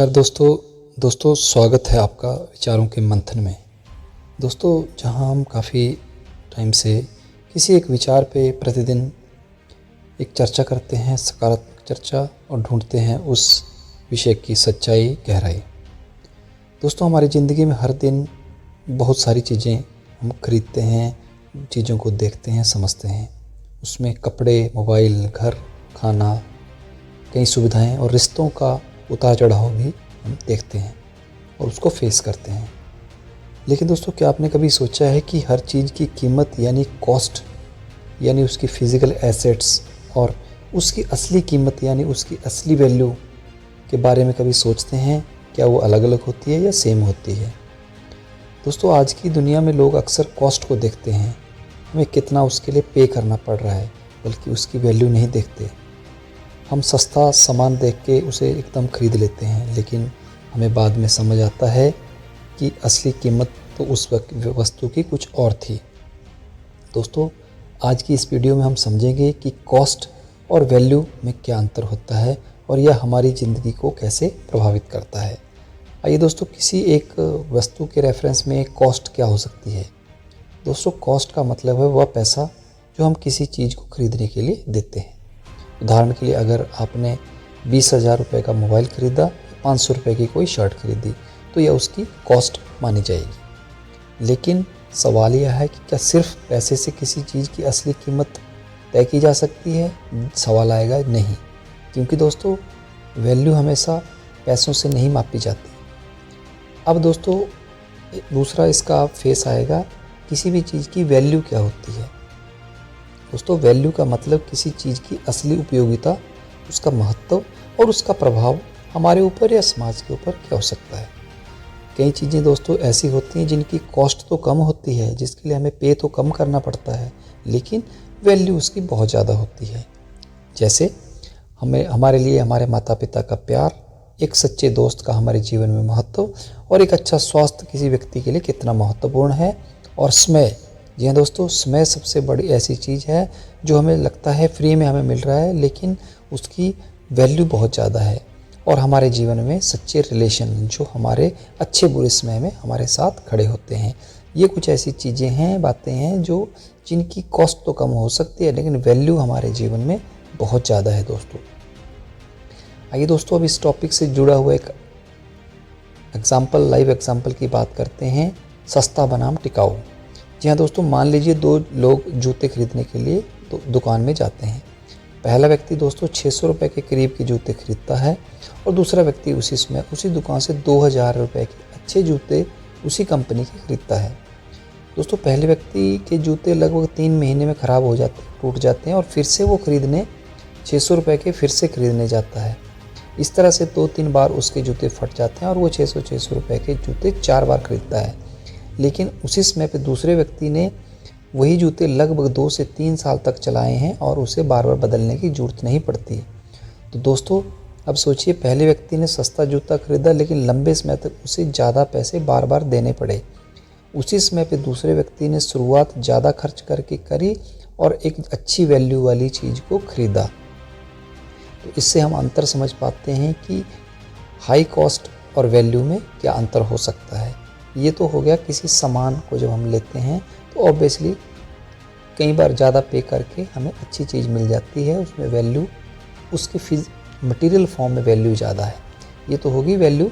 नमस्कार दोस्तों स्वागत है आपका विचारों के मंथन में। दोस्तों, जहां हम काफ़ी टाइम से किसी एक विचार पे प्रतिदिन एक चर्चा करते हैं, सकारात्मक चर्चा, और ढूंढते हैं उस विषय की सच्चाई, गहराई। दोस्तों, हमारी ज़िंदगी में हर दिन बहुत सारी चीज़ें हम खरीदते हैं, चीज़ों को देखते हैं, समझते हैं। उसमें कपड़े, मोबाइल, घर, खाना, कई सुविधाएं और रिश्तों का उतार चढ़ाव भी हम देखते हैं और उसको फेस करते हैं। लेकिन दोस्तों, क्या आपने कभी सोचा है कि हर चीज़ की कीमत यानी कॉस्ट, यानी उसकी फ़िज़िकल एसेट्स, और उसकी असली कीमत यानी उसकी असली वैल्यू के बारे में कभी सोचते हैं? क्या वो अलग अलग होती है या सेम होती है? दोस्तों, आज की दुनिया में लोग अक्सर कॉस्ट को देखते हैं, हमें कितना उसके लिए पे करना पड़ रहा है, बल्कि उसकी वैल्यू नहीं देखते। हम सस्ता सामान देख के उसे एकदम खरीद लेते हैं, लेकिन हमें बाद में समझ आता है कि असली कीमत तो उस वस्तु की कुछ और थी। दोस्तों, आज की इस वीडियो में हम समझेंगे कि कॉस्ट और वैल्यू में क्या अंतर होता है और यह हमारी ज़िंदगी को कैसे प्रभावित करता है। आइए दोस्तों, किसी एक वस्तु के रेफरेंस में कॉस्ट क्या हो सकती है। दोस्तों, कॉस्ट का मतलब है वह पैसा जो हम किसी चीज़ को खरीदने के लिए देते हैं। उदाहरण के लिए, अगर आपने 20,000 रुपये का मोबाइल ख़रीदा, 500 रुपये की कोई शर्ट खरीदी, तो यह उसकी कॉस्ट मानी जाएगी। लेकिन सवाल यह है कि क्या सिर्फ पैसे से किसी चीज़ की असली कीमत तय की जा सकती है? सवाल आएगा नहीं, क्योंकि दोस्तों, वैल्यू हमेशा पैसों से नहीं मापी जाती। अब दोस्तों, दूसरा इसका फेस आएगा, किसी भी चीज़ की वैल्यू क्या होती है। दोस्तों, वैल्यू का मतलब किसी चीज़ की असली उपयोगिता, उसका महत्व और उसका प्रभाव हमारे ऊपर या समाज के ऊपर क्या हो सकता है। कई चीज़ें दोस्तों ऐसी होती हैं जिनकी कॉस्ट तो कम होती है, जिसके लिए हमें पे तो कम करना पड़ता है, लेकिन वैल्यू उसकी बहुत ज़्यादा होती है। जैसे हमारे लिए हमारे माता पिता का प्यार, एक सच्चे दोस्त का हमारे जीवन में महत्व, और एक अच्छा स्वास्थ्य किसी व्यक्ति के लिए कितना महत्वपूर्ण है। और समय, जी हाँ दोस्तों, समय सबसे बड़ी ऐसी चीज़ है जो हमें लगता है फ्री में हमें मिल रहा है, लेकिन उसकी वैल्यू बहुत ज़्यादा है। और हमारे जीवन में सच्चे रिलेशन जो हमारे अच्छे बुरे समय में हमारे साथ खड़े होते हैं। ये कुछ ऐसी चीज़ें हैं, बातें हैं जो जिनकी कॉस्ट तो कम हो सकती है, लेकिन वैल्यू हमारे जीवन में बहुत ज़्यादा है। दोस्तों, आइए दोस्तों, अब इस टॉपिक से जुड़ा हुआ एक लाइव एग्जाम्पल की बात करते हैं। सस्ता बनाम टिकाऊ। जी हाँ दोस्तों, मान लीजिए दो लोग जूते खरीदने के लिए दुकान में जाते हैं। पहला व्यक्ति दोस्तों 600 रुपये के करीब के जूते खरीदता है, और दूसरा व्यक्ति उसी दुकान से 2,000 रुपये के अच्छे जूते उसी कंपनी के खरीदता है। दोस्तों, पहले व्यक्ति के जूते लगभग 3 महीने में ख़राब हो जाते, टूट जाते हैं, और फिर से वो 600 रुपये के फिर से खरीदने जाता है। इस तरह से 2-3 बार उसके जूते फट जाते हैं और वो 600 रुपये के जूते 4 बार खरीदता है। लेकिन उसी समय पे दूसरे व्यक्ति ने वही जूते लगभग 2 से 3 साल तक चलाए हैं और उसे बार बार बदलने की ज़रूरत नहीं पड़ती। तो दोस्तों, अब सोचिए, पहले व्यक्ति ने सस्ता जूता खरीदा, लेकिन लंबे समय तक उसे ज़्यादा पैसे बार बार देने पड़े। उसी समय पे दूसरे व्यक्ति ने शुरुआत ज़्यादा खर्च करके करी और एक अच्छी वैल्यू वाली चीज़ को खरीदा। तो इससे हम अंतर समझ पाते हैं कि हाई कॉस्ट और वैल्यू में क्या अंतर हो सकता है। ये तो हो गया किसी सामान को जब हम लेते हैं तो ऑब्वियसली कई बार ज़्यादा पे करके हमें अच्छी चीज़ मिल जाती है, उसमें वैल्यू, उसके मटेरियल फॉर्म में वैल्यू ज़्यादा है। ये तो होगी वैल्यू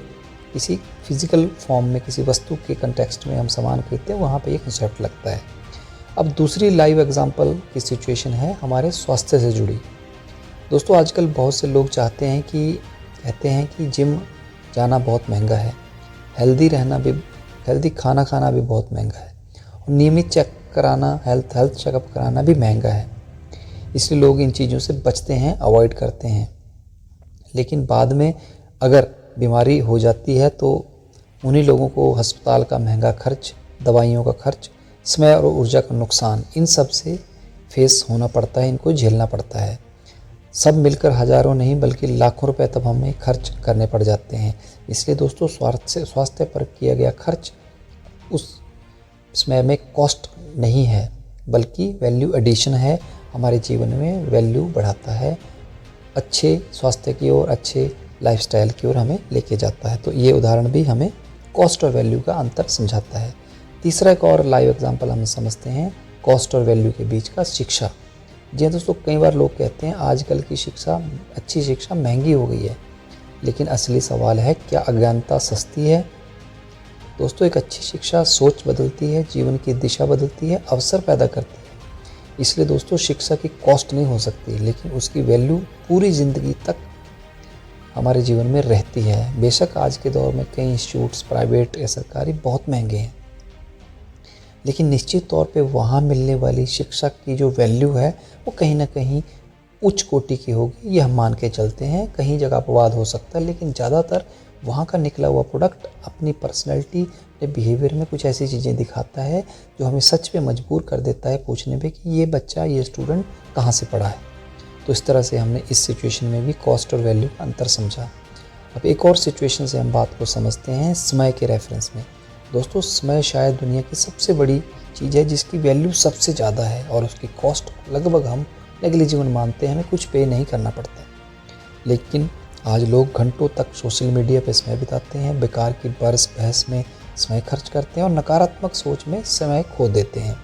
किसी फिज़िकल फॉर्म में, किसी वस्तु के कंटेक्स्ट में हम सामान खरीदते हैं, वहाँ पे ये कंसेप्ट लगता है। अब दूसरी लाइव एग्जांपल की सिचुएशन है हमारे स्वास्थ्य से जुड़ी। दोस्तों, आजकल बहुत से लोग कहते हैं कि जिम जाना बहुत महंगा है, हेल्दी खाना खाना भी बहुत महंगा है, और नियमित चेक कराना, हेल्थ चेकअप कराना भी महंगा है। इसलिए लोग इन चीज़ों से बचते हैं, अवॉइड करते हैं। लेकिन बाद में अगर बीमारी हो जाती है तो उन्हीं लोगों को अस्पताल का महंगा खर्च, दवाइयों का खर्च, समय और ऊर्जा का नुकसान, इन सब से फेस होना पड़ता है, इनको झेलना पड़ता है। सब मिलकर हज़ारों नहीं बल्कि लाखों रुपए तब हमें खर्च करने पड़ जाते हैं। इसलिए दोस्तों, स्वास्थ्य पर किया गया खर्च उस समय में कॉस्ट नहीं है, बल्कि वैल्यू एडिशन है, हमारे जीवन में वैल्यू बढ़ाता है, अच्छे स्वास्थ्य की ओर, अच्छे लाइफस्टाइल की ओर हमें लेके जाता है। तो ये उदाहरण भी हमें कॉस्ट और वैल्यू का अंतर समझाता है। तीसरा एक और लाइव एग्जांपल हम समझते हैं कॉस्ट और वैल्यू के बीच का, शिक्षा। जी हाँ दोस्तों, कई बार लोग कहते हैं आजकल की शिक्षा, अच्छी शिक्षा महंगी हो गई है, लेकिन असली सवाल है क्या अज्ञानता सस्ती है? दोस्तों, एक अच्छी शिक्षा सोच बदलती है, जीवन की दिशा बदलती है, अवसर पैदा करती है। इसलिए दोस्तों, शिक्षा की कॉस्ट नहीं हो सकती, लेकिन उसकी वैल्यू पूरी ज़िंदगी तक हमारे जीवन में रहती है। बेशक आज के दौर में कई इंस्टीट्यूट्स प्राइवेट या सरकारी बहुत महंगे हैं, लेकिन निश्चित तौर पे वहाँ मिलने वाली शिक्षा की जो वैल्यू है वो कहीं ना कहीं उच्च कोटि की होगी, ये हम मान के चलते हैं। कहीं जगह अपवाद हो सकता है, लेकिन ज़्यादातर वहाँ का निकला हुआ प्रोडक्ट अपनी पर्सनैलिटी, अपने बिहेवियर में कुछ ऐसी चीज़ें दिखाता है जो हमें सच पे मजबूर कर देता है पूछने पे कि ये बच्चा, ये स्टूडेंट कहाँ से पढ़ा है। तो इस तरह से हमने इस सिचुएशन में भी कॉस्ट और वैल्यू का अंतर समझा। अब एक और सिचुएशन से हम बात को समझते हैं समय के रेफरेंस में। दोस्तों, समय शायद दुनिया की सबसे बड़ी चीज़ है जिसकी वैल्यू सबसे ज़्यादा है और उसकी कॉस्ट लगभग हम नेग्लिजिबल मानते हैं, हमें कुछ पे नहीं करना पड़ता। लेकिन आज लोग घंटों तक सोशल मीडिया पर समय बिताते हैं, बेकार की बहस में समय खर्च करते हैं और नकारात्मक सोच में समय खो देते हैं।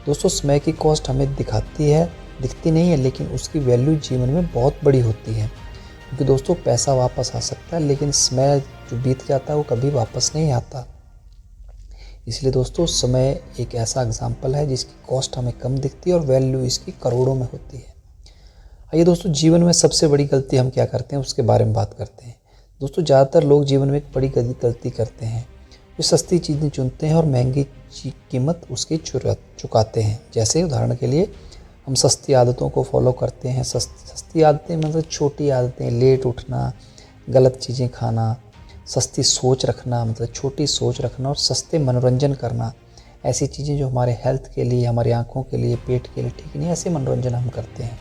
दोस्तों, समय की कॉस्ट हमें दिखती नहीं है, लेकिन उसकी वैल्यू जीवन में बहुत बड़ी होती है। क्योंकि दोस्तों, पैसा वापस आ सकता है, लेकिन समय जो बीत जाता है वो कभी वापस नहीं आता। इसलिए दोस्तों, समय एक ऐसा एग्जाम्पल है जिसकी कॉस्ट हमें कम दिखती है और वैल्यू इसकी करोड़ों में होती है। आइए दोस्तों, जीवन में सबसे बड़ी गलती हम क्या करते हैं उसके बारे में बात करते हैं। दोस्तों, ज़्यादातर लोग जीवन में एक बड़ी गलती करते हैं, वे सस्ती चीज़ें चुनते हैं और महंगी कीमत उसकी चुकाते हैं। जैसे उदाहरण के लिए हम सस्ती आदतों को फॉलो करते हैं। सस्ती आदतें मतलब छोटी आदतें, लेट उठना, गलत चीज़ें खाना, सस्ती सोच रखना मतलब छोटी सोच रखना और सस्ते मनोरंजन करना। ऐसी चीज़ें जो हमारे हेल्थ के लिए, हमारी आँखों के लिए, पेट के लिए ठीक नहीं, ऐसे मनोरंजन हम करते हैं।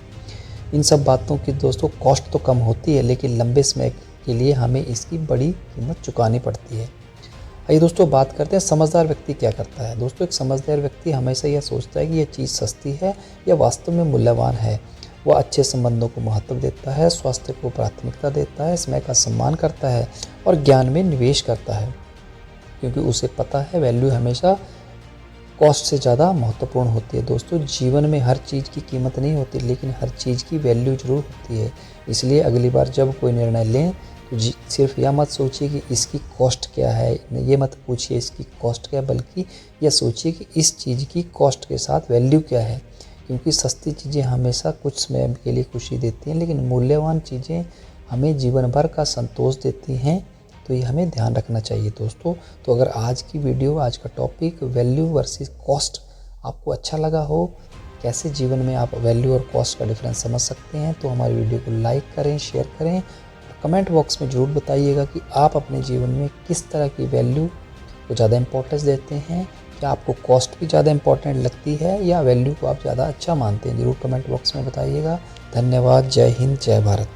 इन सब बातों की दोस्तों कॉस्ट तो कम होती है, लेकिन लंबे समय के लिए हमें इसकी बड़ी कीमत चुकानी पड़ती है। आइए दोस्तों, बात करते हैं समझदार व्यक्ति क्या करता है। दोस्तों, एक समझदार व्यक्ति हमेशा यह सोचता है कि यह चीज़ सस्ती है या वास्तव में मूल्यवान है। वह अच्छे संबंधों को महत्व देता है, स्वास्थ्य को प्राथमिकता देता है, समय का सम्मान करता है और ज्ञान में निवेश करता है, क्योंकि उसे पता है वैल्यू हमेशा कॉस्ट से ज़्यादा महत्वपूर्ण होती है। दोस्तों, जीवन में हर चीज़ की कीमत नहीं होती, लेकिन हर चीज़ की वैल्यू ज़रूर होती है। इसलिए अगली बार जब कोई निर्णय लें तो सिर्फ यह मत सोचिए कि इसकी कॉस्ट क्या है, ये मत पूछिए इसकी कॉस्ट क्या है, बल्कि यह सोचिए कि इस चीज़ की कॉस्ट के साथ वैल्यू क्या है। क्योंकि सस्ती चीज़ें हमेशा कुछ समय के लिए खुशी देती हैं, लेकिन मूल्यवान चीज़ें हमें जीवन भर का संतोष देती हैं। तो ये हमें ध्यान रखना चाहिए दोस्तों। तो अगर आज की वीडियो, आज का टॉपिक वैल्यू वर्सेस कॉस्ट आपको अच्छा लगा हो, कैसे जीवन में आप वैल्यू और कॉस्ट का डिफरेंस समझ सकते हैं, तो हमारी वीडियो को लाइक करें, शेयर करें। कमेंट बॉक्स में ज़रूर बताइएगा कि आप अपने जीवन में किस तरह की वैल्यू को ज़्यादा इंपॉर्टेंस देते हैं। क्या आपको कॉस्ट भी ज़्यादा इंपॉर्टेंट लगती है या वैल्यू को आप ज़्यादा अच्छा मानते हैं? ज़रूर कमेंट बॉक्स में बताइएगा। धन्यवाद। जय हिंद, जय भारत।